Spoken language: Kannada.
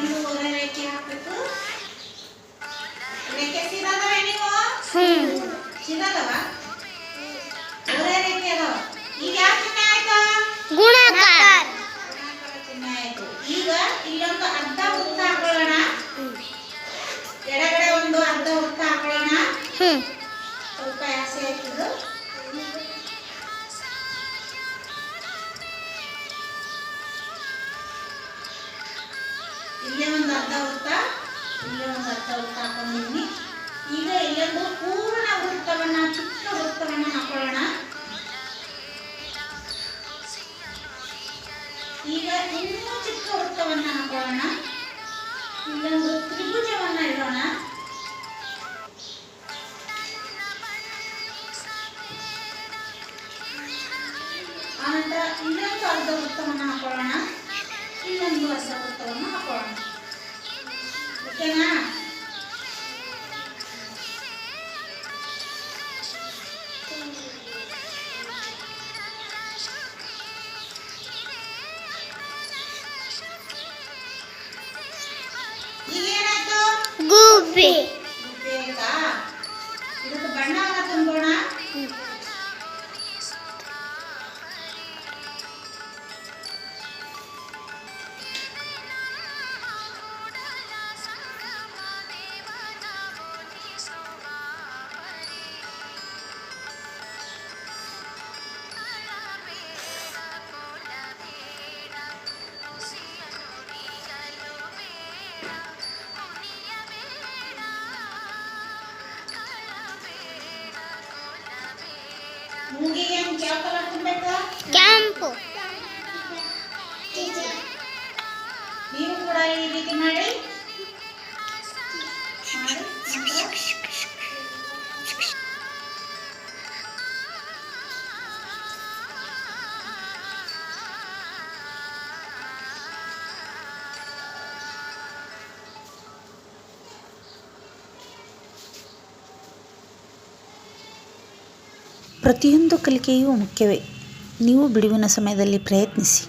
ಒಂದು ಓರೆ ರೇಖೆ ಹಾಕಬೇಕು. ರೇಖೆ ಸೀದಾದವೆ ನೀವು ಸೀದಾದವ ಓರೆ ರೇಖೆ ಅದಾವ. ಈಗ ಯಾವ ಚಿಹ್ನೆ ಆಯ್ತು? ಗುಣಾಕಾರ ಚಿಹ್ನೆ ಆಯ್ತು. ಈಗ ಇಲ್ಲೊಂದು ಅರ್ಧ ವೃತ್ತ ಹಾಕೊಳ್ಳೋಣ. ಎಡಗಡೆ ಒಂದು ಅರ್ಧ ವೃತ್ತ ಹಾಕೊಳ್ಳೋಣ. ಸ್ವಲ್ಪ ಆಸೆ ಆಯ್ತದು. ಇಲ್ಲೇ ಒಂದು ಅರ್ಧ ವೃತ್ತ, ಇಲ್ಲೇ ಒಂದು ಅರ್ಧ ವೃತ್ತ ಹಾಕೊಂಡಿದ್ದೀನಿ. ಈಗ ಇಲ್ಲೊಂದು ಪೂರ್ಣ ವೃತ್ತವನ್ನ, ಚಿಕ್ಕ ವೃತ್ತವನ್ನ ಹಾಕೊಳ್ಳೋಣ. ಈಗ ಇನ್ನೂ ಚಿಕ್ಕ ವೃತ್ತವನ್ನ ಹಾಕೊಳ್ಳೋಣ. ಇಲ್ಲೊಂದು ತ್ರಿಭುಜವನ್ನ ಇಡೋಣ. ಆನಂತರ ಇನ್ನೊಂದು ಅರ್ಧ ವೃತ್ತವನ್ನ ಹಾಕೊಳ್ಳೋಣ. ಇನ್ನೊಂದು ಅರ್ಧ ವೃತ್ತವನ್ನು ಹಾಕೊಳ್ಳೋಣ. ಓಕೆನಾ? ಈಗ ಏನಾಯ್ತು? ಗುಬ್ಬಿ ಗುಬ್ಬಿ ಆಯ್ತಾ? ಇದಕ್ಕೆ ಬಣ್ಣವನ್ನ ತುಂಬೋಣ. ಮೂಗಿಗೆ ಯಾವ ಕಲರ್ ತುಂಬಬೇಕು? ಕೆಂಪು ನೀವು ಕೂಡ ಈ ರೀತಿ ಮಾಡಿ. ಪ್ರತಿಯೊಂದು ಕಲಿಕೆಯೂ ಮುಖ್ಯವೇ. ನೀವು ಬಿಡುವಿನ ಸಮಯದಲ್ಲಿ ಪ್ರಯತ್ನಿಸಿ.